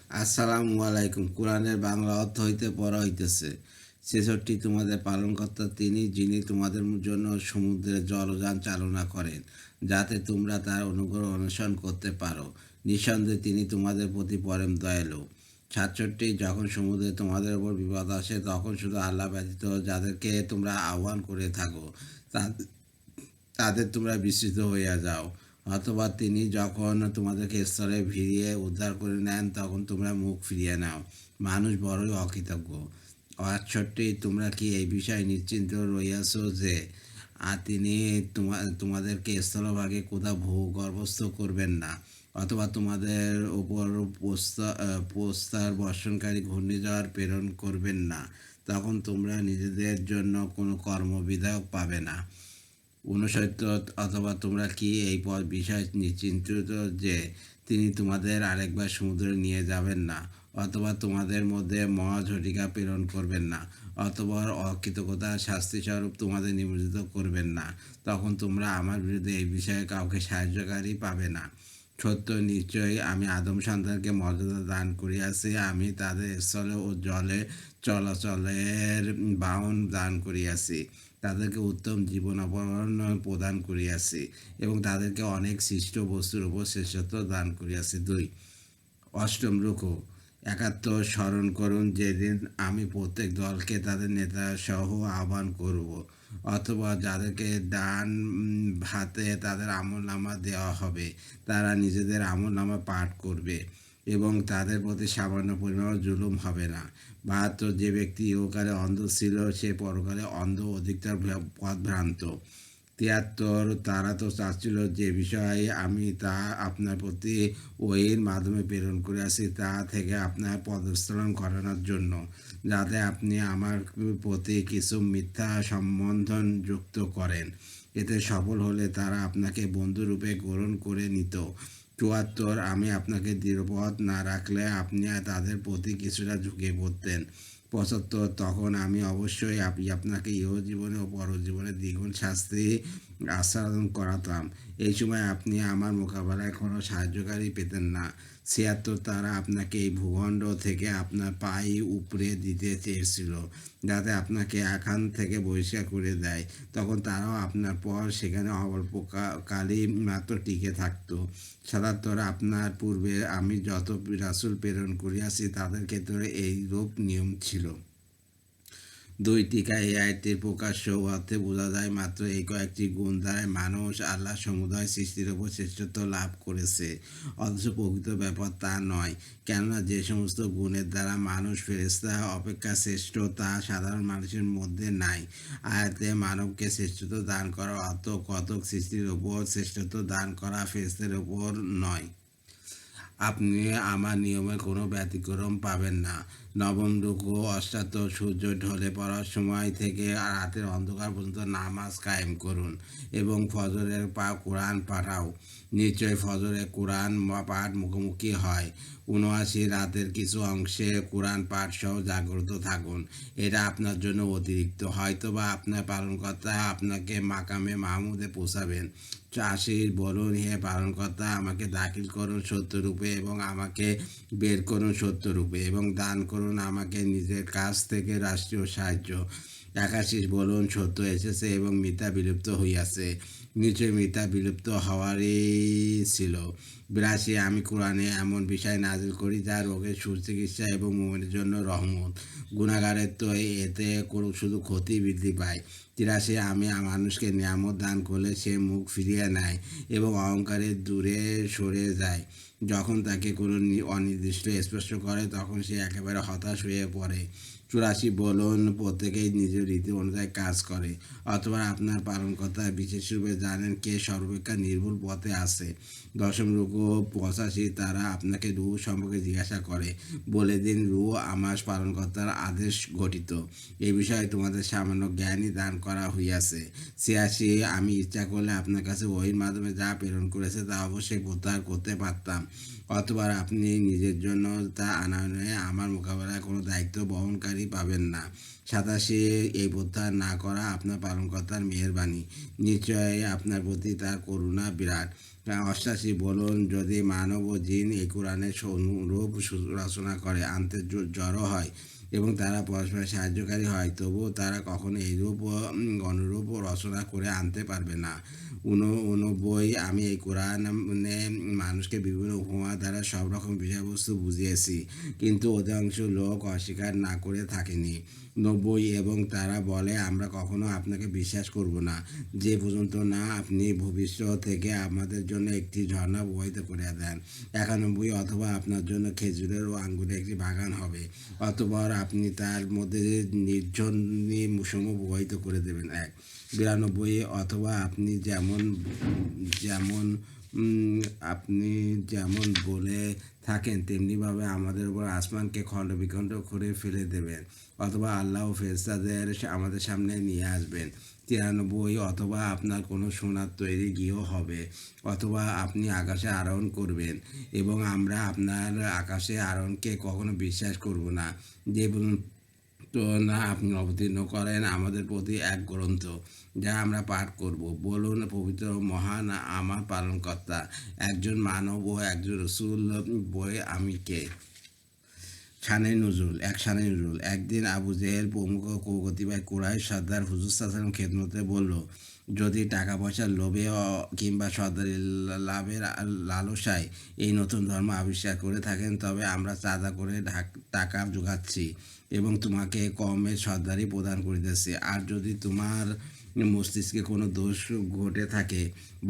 আসসালামু আলাইকুম। কোরআনের বাংলা অর্থ হইতে পড়া হইতেছে, ৬৬ তোমাদের পালনকর্তা তিনি, যিনি তোমাদের জন্য সমুদ্রে জলযান চালনা করেন, যাতে তোমরা তার অনুগ্রহ অনুসরণ করতে পারো। নিঃসন্দেহে তিনি তোমাদের প্রতি পরম দয়ালু। ৬৭ যখন সমুদ্রে তোমাদের উপর বিপদ আসে, তখন শুধু আল্লাহ ব্যতীত যাদেরকে তোমরা আহ্বান করে থাকো, তাদের তোমরা বিস্মৃত হইয়া যাও। অথবা তিনি যখন তোমাদেরকে স্থলে ভিড়িয়ে উদ্ধার করে নেন, তখন তোমরা মুখ ফিরিয়ে নাও। মানুষ বড়ই অকৃতজ্ঞ। ৬৮ তোমরা কি এই বিষয়ে নিশ্চিন্ত রইয়াছ যে তিনি তোমাদেরকে স্থলভাগে কোথাও ভূগর্ভস্থ করবেন না, অথবা তোমাদের উপর প্রস্তার বর্ষণকারী ঘূর্ণিঝড় প্রেরণ করবেন না। তখন তোমরা নিজেদের জন্য কোনো কর্মবিধায়ক পাবে না। ৬৯ অথবা তোমরা কি এই বিষয়ে নিশ্চিন্ত যে তিনি তোমাদের আরেকবার সমুদ্রে নিয়ে যাবেন না, অথবা তোমাদের মধ্যে মহাঝটিকা প্রেরণ করবেন না, অথবা অকৃতজ্ঞতার শাস্তিস্বরূপ তোমাদের নিমজ্জিত করবেন না। তখন তোমরা আমার বিরুদ্ধে এই বিষয়ে কাউকে সাহায্যকারী পাবে না। সত্য নিশ্চয়ই আমি আদম সন্তানকে মর্যাদা দান করিয়াছি। আমি তাদের স্থলে ও জলে চলাচলের বাহন দান করিয়াছি। তাদেরকে উত্তম জীবন প্রদান করিয়াছি এবং তাদেরকে অনেক সৃষ্ট বস্তুর উপর শ্রেষ্ঠত্ব দান করিয়াছি। ২ অষ্টম রুকু। ৭১ স্মরণ করুন যেদিন আমি প্রত্যেক দলকে তাদের নেতা সহ আহ্বান করব, অথবা যাদেরকে ডান হাতে তাদের আমলনামা দেওয়া হবে, তারা নিজেদের আমলনামা পাঠ করবে এবং তাদের প্রতি সামান্য পরিমাণ জুলুম হবে না। ৭২ যে ব্যক্তি ইহকালে অন্ধ ছিল, সে পরকালে অন্ধ অধিকতর পথভ্রান্ত। ৭৩ তারা তো চাচ্ছিল যে বিষয়ে আমি তা আপনার প্রতি ওহির মাধ্যমে প্রেরণ করিয়াছি, তা থেকে আপনার পদস্খলন ঘটানোর জন্য, যাতে আপনি আমার প্রতি কিছু মিথ্যা সম্বোধন যুক্ত করেন। এতে সফল হলে তারা আপনাকে বন্ধুরূপে গ্রহণ করে নিত। ৭৪ আমি আপনাকে দৃঢ়পথ না রাখলে আপনি তাদের প্রতি কিছুটা ঝুঁকে পড়তেন। ৭৫ তখন আমি অবশ্যই আপনাকে ইহজীবনে ও পরজীবনে দ্বিগুণ শাস্তি আস্বাদন করাতাম। এই সময় আপনি আমার মোকাবেলায় কোনো সাহায্যকারী পেতেন না। ৭৬ তারা আপনাকে এই ভূখণ্ড থেকে আপনার পায়ে উপড়ে দিতে চেয়েছিল, যাতে আপনাকে এখান থেকে বহিষ্কার করে দেয়। তখন তারাও আপনার পর সেখানে অল্পকালই মাত্র টিকে থাকতো। ৭৭ আপনার পূর্বে আমি যত রাসূল প্রেরণ করিয়াছি, তাদের ক্ষেত্রে এইরূপ নিয়ম ছিল। ২ টিকায় এই আয়াতটির প্রকাশ্য অর্থে বোঝা যায় মাত্র এই কয়েকটি গুণ দ্বারাই মানুষ আল্লাহ সমুদয় সৃষ্টির ওপর শ্রেষ্ঠত্ব লাভ করেছে, অথচ প্রকৃত ব্যাপার তা নয়। কেননা যে সমস্ত গুণের দ্বারা মানুষ ফেরেশতা অপেক্ষা শ্রেষ্ঠ, তা সাধারণ মানুষের মধ্যে নাই। আয়াতে মানবকে শ্রেষ্ঠত্ব দান করার অর্থ কতক সৃষ্টির ওপর শ্রেষ্ঠত্ব দান করা, ফেরেশতাদের ওপর নয়। আপনি আমার নিয়মের কোনো ব্যতিক্রম পাবেন না। নবম রুকু। ৭৮ সূর্য ঢলে পড়ার সময় থেকে রাতের অন্ধকার পর্যন্ত নামাজ কায়েম করুন এবং ফজরের কোরআন পাঠাও। নিশ্চয়ই ফজরে কোরআন পাঠ মুখোমুখি হয়। ৭৯ রাতের কিছু অংশে কোরআন পাঠ সহ জাগ্রত থাকুন। এটা আপনার জন্য অতিরিক্ত। হয়তোবা আপনার পালনকর্তা আপনাকে মাকামে মাহমুদে পৌঁছাবেন। ৮০ বলুন, হে পালনকর্তা, আমাকে দাখিল করুন সত্যরূপে এবং আমাকে বের করুন সত্যরূপে, এবং দান করুন আমাকে নিজের কাছ থেকে রাষ্ট্রীয় সাহায্য। ৮১ বলুন, সত্য এসেছে এবং মিথ্যা বিলুপ্ত হইয়াছে। নিশ্চয়ই মিথ্যা বিলুপ্ত হওয়ারই ছিল। ৮২ আমি কোরআনে এমন বিষয় নাজিল করি যা রোগের সুচিকিৎসা এবং মুমিনের জন্য রহমত। গুনাহগারের তো এতে শুধু ক্ষতি বৃদ্ধি পায়। ৮৩ আমি মানুষকে নিয়ামত দান করলে সে মুখ ফিরিয়ে নেয় এবং অহংকারে দূরে সরে যায়। যখন তাকে কোনো অনির্দিষ্ট স্পর্শ করে, তখন সে একেবারে হতাশ হয়ে পড়ে। ৮৪ বলুন, প্রত্যেকেই নিজের রীতি অনুযায়ী কাজ করে, অথবা আপনার পালনকর্তা বিশেষরূপে জানেন কে সর্বাপেক্ষা নির্ভুল পথে আছে। দশম রুকু। ৮৫ তারা আপনাকে রূহ সম্পর্কে জিজ্ঞাসা করে, বলে দিন, রূহ আমার পালনকর্তার আদেশ গঠিত। এই বিষয়ে তোমাদের সামান্য জ্ঞানই দান করা হইয়াছে। ৮৬ আমি ইচ্ছা করলে আপনার কাছে ওহির মাধ্যমে যা প্রেরণ করেছে তা অবশ্যই প্রত্যাহার করতে পারতাম, অথবা আপনি নিজের জন্য তা আনয়নে আমার মোকাবেলায় কোনো দায়িত্ব বহনকারী পাবেন না। ৮৭ এই প্রত্যাহার না করা আপনার পালনকর্তার মেহেরবানি। নিশ্চয়ই আপনার প্রতি তার করুণা বিরাট। অষ্টাশি বলুন, যদি মানব ও জিন এই কোরআনের অনুরূপ রচনা করে আনতে জড়ো হয় এবং তারা পরস্পর সাহায্যকারী হয়, তবুও তারা কখনো এইরূপ অনুরূপ রচনা করে আনতে পারবে না। 89, আমি এই কোরআনে মানুষকে বিভিন্ন উপমা দ্বারা সব রকম বিষয়বস্তু বুঝিয়েছি, কিন্তু অধিকাংশ লোক অস্বীকার না করে থাকেনি। 90, এবং তারা বলে, আমরা কখনো আপনাকে বিশ্বাস করব না যে পর্যন্ত না আপনি ভবিষ্যৎ থেকে আমাদের জন্য একটি ঝর্ণা প্রবাহিত করে দেন। 91, অথবা আপনার জন্য খেজুরের ও আঙ্গুরের একটি বাগান হবে, অতঃপর আপনি তার মধ্যে নির্ঝরণী সমূহ প্রবাহিত করে দেবেন। 92, অথবা আপনি যেমন যেমন আপনি যেমন বলে থাকেন তেমনিভাবে আমাদের উপর আসমানকে খণ্ড বিখণ্ড করে ফেলে দেবেন, অথবা আল্লাহ ও ফেরেশতাদের আমাদের সামনে নিয়ে আসবেন। 93, অথবা আপনার কোনো সোনার তৈরি গৃহ হবে, অথবা আপনি আকাশে আরোহণ করবেন এবং আমরা আপনার আকাশে আরোহণকে কখনো বিশ্বাস করব না যে তো না আপনি অবতীর্ণ করেন আমাদের প্রতি এক গ্রন্থ যা আমরা পাঠ করব। বলুন, পবিত্র মহান আমার পালনকর্তা, একজন মানব ও একজন রসুল বই আমি কে? শানে নজরুল। একদিন আবু জেহেল প্রমুখ কতিপয় কুরাইশ সর্দার হুজুর সাল্লাল্লাহু খেদমতে বলল, যদি টাকা পয়সার লোভে কিংবা সর্দারি লাভের লালসায় এই নতুন ধর্ম আবিষ্কার করে থাকেন, তবে আমরা চাঁদা করে টাকা জোগাচ্ছি এবং তোমাকে কমের সর্দারি প্রদান করিতেছি। আর যদি তোমার মস্তিষ্কে কোনো দোষ ঘটে থাকে,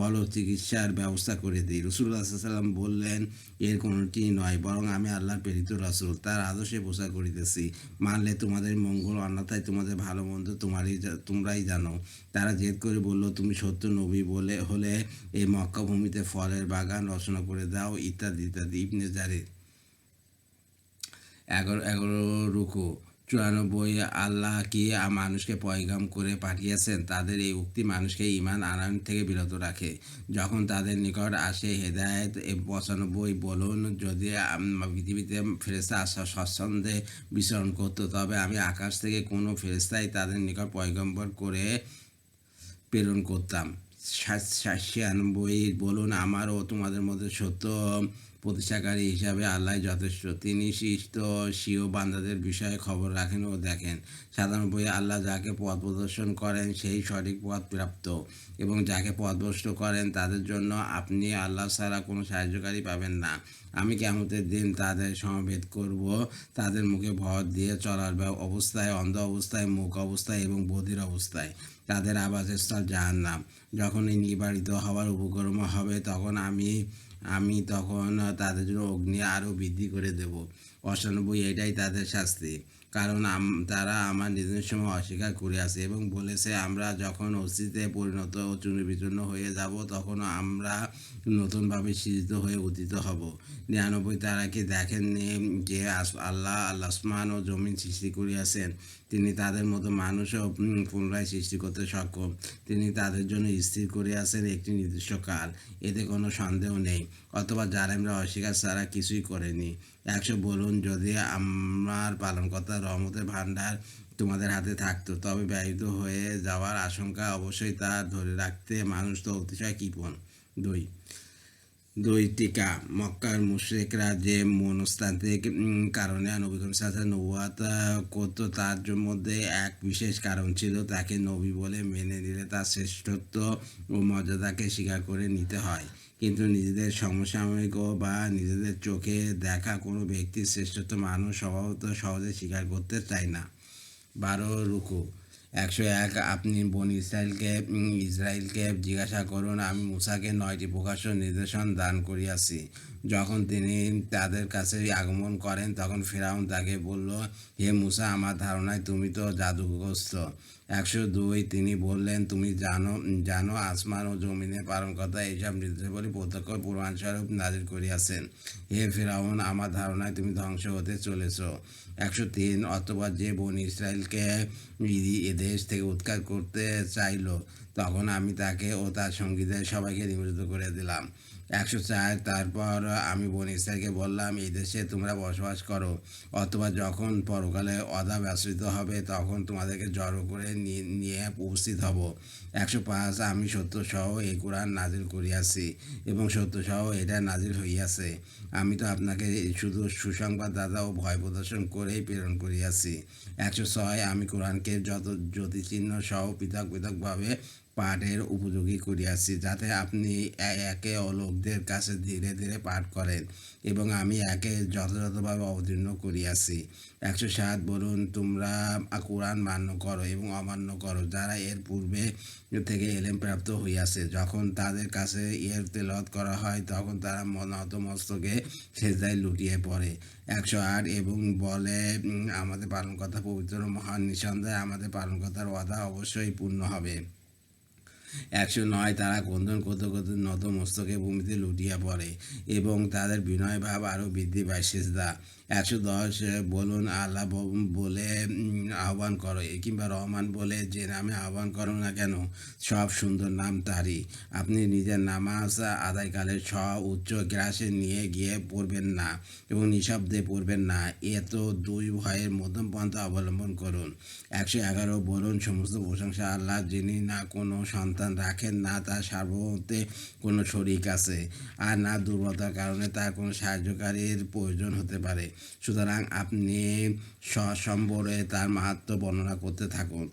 বলো, চিকিৎসার ব্যবস্থা করে দিই। রাসূলুল্লাহ সাল্লাল্লাহু আলাইহি ওয়াসাল্লাম বললেন, এর কোনোটি নয়, বরং আমি আল্লাহর প্রেরিত রাসূল, তার আদর্শে প্রচার করিতেছি। মানলে তোমাদের মঙ্গল, অন্যথায় তোমাদের ভালো মন্দ তোমরাই জানো। তারা জেদ করে বলল, তুমি সত্য নবী হলে এই মক্কা ভূমিতে ফলের বাগান রচনা করে দাও, ইত্যাদি ইত্যাদি। ইবনে জারির। 11 রুকু। 94, আল্লাহ কি মানুষকে পয়গাম করে পাঠিয়েছেন? তাদের এই উক্তি মানুষকে ঈমান আনয়ন থেকে বিরত রাখে যখন তাদের নিকট আসে হেদায়েত। 95, বলুন, যদি পৃথিবীতে ফেরেশতা স্বচ্ছন্দে বিচরণ করতো, তবে আমি আকাশ থেকে কোনো ফেরেশতাই তাদের নিকট পয়গম্বর করে প্রেরণ করতাম। 96, বলুন, আমার ও তোমাদের মধ্যে সত্য প্রতিষ্ঠাকারী হিসাবে আল্লাহ যথেষ্ট। তিনি স্বীয় বান্দাদের বিষয়ে খবর রাখেন ও দেখেন। 97, আল্লাহ যাকে পথ প্রদর্শন করেন সেই সঠিক পথ প্রাপ্ত, এবং যাকে পথভ্রষ্ট করেন তাদের জন্য আপনি আল্লাহ ছাড়া কোনো সাহায্যকারী পাবেন না। আমি কিয়ামতের দিন তাদের সমবেত করব, তাদের মুখে ভর দিয়ে চলার অবস্থায়, অন্ধ অবস্থায়, মূক অবস্থায় এবং বধির অবস্থায়। তাদের আবাসস্থল জাহান্নাম। যখন এই নিবারিত হওয়ার উপক্রম হবে, তখন আমি তখন তাদের জন্য অগ্নি আরও বৃদ্ধি করে দেব। 98, এটাই তাদের শাস্তি, কারণ তারা আমার নির্দেশ সময় অস্বীকার করিয়াছে এবং বলেছে, আমরা যখন অস্তিত্বে পরিণত ও চূর্ণবিচূর্ণ হয়ে যাব, তখন আমরা নতুনভাবে সৃজিত হয়ে উত্থিত হব। 99, তারা কি দেখেননি যে আল্লাহ আসমান ও জমিন সৃষ্টি করিয়াছেন? তিনি তাদের মতো মানুষও পুনরায় সৃষ্টি করতে সক্ষম। তিনি তাদের জন্য স্থির করিয়াছেন একটি নির্দিষ্ট কাল, এতে কোনো সন্দেহ নেই। অথবা জালেমরা অস্বীকার ছাড়া কিছুই করেনি। 100, বলুন, যদি আমার পালনকর্তার রহমতের ভাণ্ডার তোমাদের হাতে থাকতো, তবে ব্যয়িত হয়ে যাওয়ার আশঙ্কা অবশ্যই তা ধরে রাখতে মানুষ তো অতিশয় কৃপণ। 2 টিকা। মক্কার মুশরিকরা যে মনস্তান্ত্রিক কারণে নবী করিম সাল্লাল্লাহু আলাইহি নবুয়ত করত, তার মধ্যে এক বিশেষ কারণ ছিল, তাকে নবী বলে মেনে নিলে তার শ্রেষ্ঠত্ব ও মর্যাদাকে স্বীকার করে নিতে হয়, কিন্তু নিজেদের সমসাময়িক বা নিজেদের চোখে দেখা কোনো ব্যক্তির শ্রেষ্ঠত্ব মানুষ স্বভাবত সহজে স্বীকার করতে চায় না। 12 রুকু। 101, আপনি বনী ইসরাইলকে জিজ্ঞাসা করুন, আমি মূসাকে 9টি প্রকাশ্য নির্দেশন দান করিয়াছি। যখন তিনি তাদের কাছে আগমন করেন, তখন ফিরআউন তাকে বলল, হে মূসা, আমার ধারণায় তুমি তো জাদুগ্রস্ত। 102, তিনি বললেন, তুমি জানো আসমান ও জমিনের পালনকর্তা এইসব নির্দেশাবলী প্রত্যক্ষ প্রমাণস্বরূপ নাজিল করিয়াছেন। হে ফিরআউন, আমার ধারণায় তুমি ধ্বংস হতে চলেছ। 103, অতঃপর যে বনী ইসরাইলকে এদেশ থেকে উৎখাত করতে চাইল, তখন আমি তাকে ও তার সঙ্গীদের সবাইকে নিবৃত্ত করে দিলাম। 104 তারপর আমি বনী ইসরাইলকে বললাম, এই দেশে তোমরা বসবাস করো, অথবা যখন পরকালে অধাপ আশ্রিত হবে তখন তোমাদেরকে জড়ো করে নিয়ে উপস্থিত হব। 105 আমি সত্যসহ এই কোরআন নাজিল করিয়াছি এবং সত্যসহ এটা নাজিল হইয়াছে। আমি তো আপনাকে শুধু সুসংবাদদাতা ও ভয় প্রদর্শন করেই প্রেরণ করিয়াছি। 106 আমি কোরআনকে যত জ্যোতিচিহ্ন সহ পৃথক পৃথকভাবে পাঠের উপযোগী করিয়াছি, যাতে আপনি একে লোকদের কাছে ধীরে ধীরে পাঠ করেন, এবং আমি একে যথাযথভাবে অবতীর্ণ করিয়াছি। 107 বলুন, তোমরা কোরআন মান্য করো এবং অমান্য করো যারা এর পূর্বে থেকে এলেম প্রাপ্ত হইয়াছে। যখন তাদের কাছে এর তেলাওয়াত করা হয় তখন তারা নতমস্তকে সেজদায় লুটিয়ে পড়ে। 108 এবং বলে, আমাদের পালনকর্তা পবিত্র মহান, নিঃসন্দেহে আমাদের পালনকর্তার ওয়াদা অবশ্যই পূর্ণ হবে। 109 তারা ক্রন্দন করতে করতে নত মস্তকে ভূমিতে লুটিয়া পড়ে এবং তাদের বিনয় ভাব আরও বৃদ্ধি পায়। সিজদা। 110 বলুন, আল্লাহ বলে আহ্বান করো কিংবা রহমান বলে যে নামে আহ্বান করো না কেন, সব সুন্দর নাম তারই। আপনি নিজের নামাজ আদায়কালে উচ্চ গ্রাসে নিয়ে গিয়ে পড়বেন না এবং নিঃশব্দে পড়বেন না, এ তো দুই ভয়ের মধ্যম পন্থা অবলম্বন করুন। 111 বলুন, সমস্ত প্রশংসা আল্লাহ, যিনি না কোনো সন্তান রাখেন, না তার সার্বভৌমত্বে কোনো শরিক আছে, আর না দুর্বলতার কারণে তার কোনো সাহায্যকারীর প্রয়োজন হতে পারে। সুতরাং আপনি সসম্বরে তার মাহাত্ম্য বর্ণনা করতে থাকুন।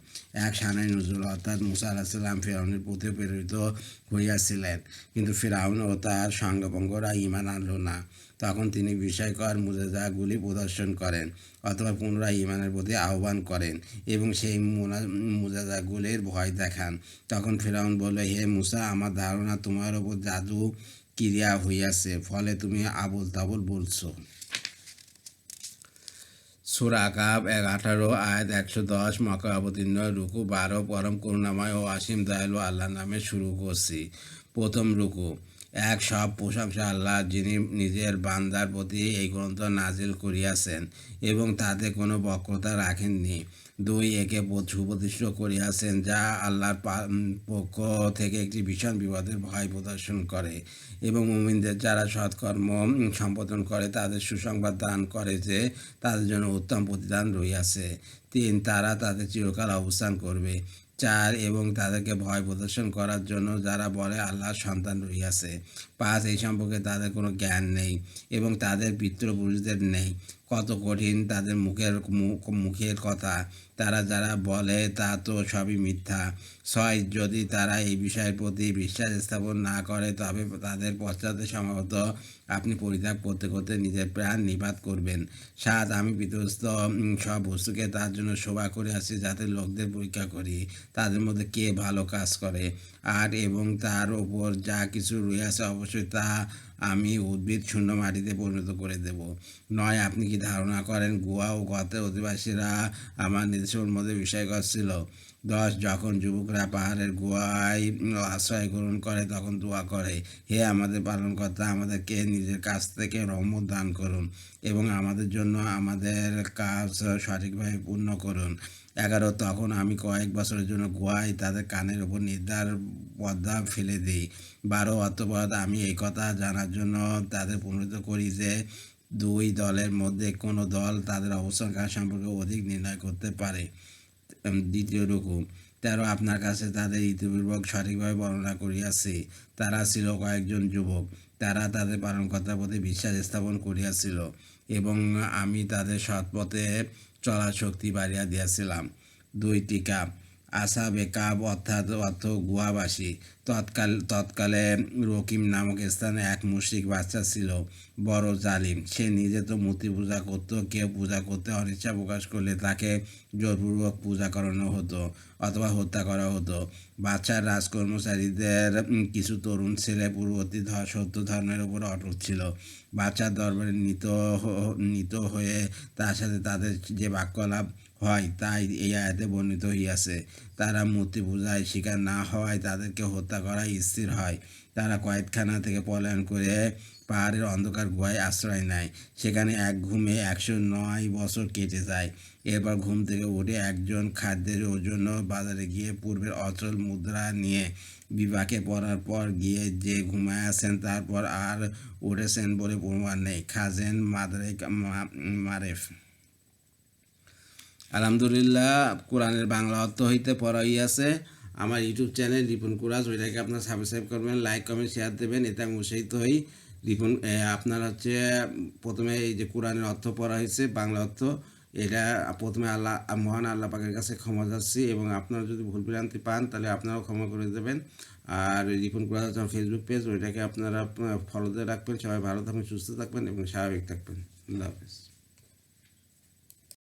শানে নজরুল অর্থাৎ মুসা আলাইহিস সালাম ফেরাউনের প্রতি প্রেরিত হইয়াছিলেন, কিন্তু ফেরাউন ও তার সঙ্গপঙ্গরা ঈমান আনল না। তখন তিনি বিস্ময়কর মুজেজাগুলি প্রদর্শন করেন অথবা পুনরায় ঈমানের প্রতি আহ্বান করেন এবং সেই মুজেজাগুলির ভয় দেখান। তখন ফেরাউন বলল, হে মুসা, আমার ধারণা তোমার ওপর জাদু ক্রিয়া হইয়াছে, ফলে তুমি আবোল তাবোল বলছো। সূরা কাহফ 18 আয়াত 110 মক্কা অবতীর্ণ। রুকু 12 পরম করুণাময় ও অসীম দয়ালু আল্লাহর নামে শুরু করছি। প্রথম রুকু। সব প্রশংসা আল্লাহ, যিনি নিজের বান্দার প্রতি এই গ্রন্থ নাজিল করিয়াছেন এবং তাতে কোনো বক্রতা রাখেননি। 2 একে সুপ্রতিষ্ঠ করিয়াছেন, যা আল্লাহর পক্ষ থেকে একটি ভীষণ বিপদের ভয় প্রদর্শন করে এবং মুমিনদের যারা সৎকর্ম সম্পাদন করে তাদের সুসংবাদ দান করে যে তাদের জন্য উত্তম প্রতিদান রহিয়াছে। 3 তারা তাদের চিরকাল অবস্থান করবে। 4 এবং তাদেরকে ভয় প্রদর্শন করার জন্য যারা বলে আল্লাহর সন্তান রহিয়াছে। 5 এই সম্পর্কে তাদের কোনো জ্ঞান নেই এবং তাদের পিতৃপুরুষদের নেই। কত কঠিন তাদের মুখের কথা, তারা যারা বলে তা তো সবই মিথ্যা। 6 যদি তারা এই বিষয়ের প্রতি বিশ্বাস স্থাপন না করে তবে তাদের পশ্চাতে সম্ভবত আপনি পরিত্যাগ করতে করতে নিজের প্রাণ নিপাত করবেন। 7 আমি বিধ্বস্ত সব বস্তুকে তার জন্য শোভা করে আসি, যাতে লোকদের পরীক্ষা করি তাদের মধ্যে কে ভালো কাজ করে। 8 এবং তার ওপর যা কিছু রয়েছে অবশ্যই তা আমি উদ্ভিদ শূন্য মাটিতে পরিণত করে দেব। 9 আপনি কি ধারণা করেন গোয়া ও গতের অধিবাসীরা আমার নির্দেশের মধ্যে বিষয়কর ছিল? 10 যখন যুবকরা পাহাড়ের গুহায় আশ্রয় গ্রহণ করে তখন দোয়া করে, হে আমাদের পালনকর্তা, আমাদেরকে নিজের কাছ থেকে রহমত দান করুন এবং আমাদের জন্য আমাদের কাজ সঠিকভাবে পূর্ণ করুন। 11 তখন আমি কয়েক বছরের জন্য গুহায় তাদের কানের ওপর নির্দার পর্দা ফেলে দিই। 12 অতঃপর আমি এই কথা জানার জন্য তাদের পুনরুদ্ধ করি যে 2 দলের মধ্যে কোনো দল তাদের অবস্থান কার সম্পর্কে অধিক নির্ণয় করতে পারে। দ্বিতীয় রুকু। 13 আপনার কাছে তাদের ইতিপূর্বক সঠিকভাবে বর্ণনা করিয়াছি। তারা ছিল কয়েকজন যুবক, তারা তাদের পালনকর্তার প্রতি বিশ্বাস স্থাপন করিয়াছিল এবং আমি তাদের সৎপথে চলার শক্তি বাড়িয়া দিয়াছিলাম। 2 টিকা। আসাবে কাব অর্থাৎ গুহাবাসী। তৎকালে রকিম নামক স্থানে এক মুশরিক বাচ্চা ছিল, বড় জালিম। সে নিজে তো মূর্তি পূজা করত, কেউ পূজা করতে অনিচ্ছা প্রকাশ করলে তাকে জোরপূর্বক পূজা করানো হতো অথবা হত্যা করা হতো। বাচ্চার রাজকর্মচারীদের কিছু তরুণ ছেলে পূর্ববর্তী সত্য ধর্মের উপর অটল ছিল। বাচ্চার দরবারে নীত হয়ে তার সাথে তাদের যে বাক্যলাপ হয়, তাই এই আয়াতে বর্ণিত হইয়াছে। তারা মূর্তি পূজায় শিকার না হওয়ায় তাদেরকে হত্যা করাই স্থির হয়। তারা কয়েদখানা থেকে পলায়ন করে পাহাড়ের অন্ধকার গুহায় আশ্রয় নেয়। সেখানে এক ঘুমে 109 বছর কেটে যায়। এরপর ঘুম থেকে উঠে একজন খাদ্যের জন্য বাজারে গিয়ে পূর্বের অচল মুদ্রা নিয়ে বিপাকে পড়ার পর গিয়ে যে ঘুমায় আছেন তারপর আর উঠেছেন বলে প্রমাণ নেই। খাজেন মারেফ। আলহামদুলিল্লাহ, কোরআনের বাংলা অর্থ হইতে পড়া হইয়াছে। আমার ইউটিউব চ্যানেল রিপন কুরাজ, ওইটাকে আপনার সাবস্ক্রাইব করবেন, লাইক কমেন্ট শেয়ার দেবেন, এতে আমি উৎসাহিত হই। রিপন আপনার হচ্ছে প্রথমে এই যে কোরআনের অর্থ পড়া হয়েছে বাংলা অর্থ, এটা প্রথমে আল্লাহ মহান আল্লাহ পাকের কাছে ক্ষমা চাচ্ছি, এবং আপনারা যদি ভুল ভ্রান্তি পান তাহলে আপনারাও ক্ষমা করে দেবেন। আর রিপন কুরাজ আমার ফেসবুক পেজ, ওইটাকে আপনারা ফলোতে রাখবেন। সবাই ভালো থাকবেন, সুস্থ থাকবেন এবং স্বাভাবিক থাকবেন। আল্লাহ হাফেজ।